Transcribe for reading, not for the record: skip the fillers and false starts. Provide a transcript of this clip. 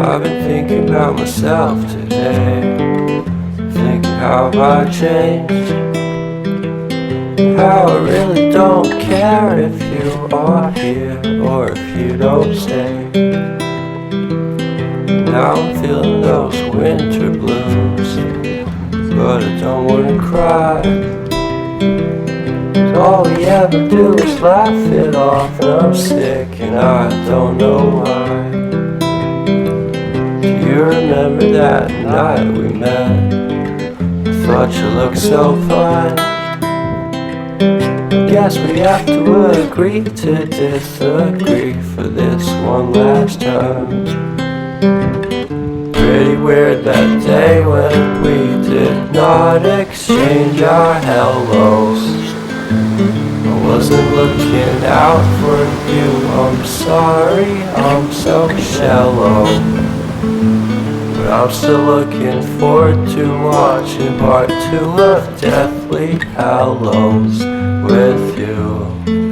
I've been thinking about myself today, thinking how I changed, how I really don't care if you are here or if you don't stay. Now I'm feeling those winter blues, but I don't wanna cry. All we ever do is laugh it off, and I'm sick and I don't know why. Do you remember that night we met? I thought you looked so fine. Guess we have to agree to disagree for this one last time. Pretty weird that day when we did not exchange our hellos. I wasn't looking out for you, I'm sorry, I'm so shallow. But I'm still looking forward to watching part 2 of Deathly Hallows with you.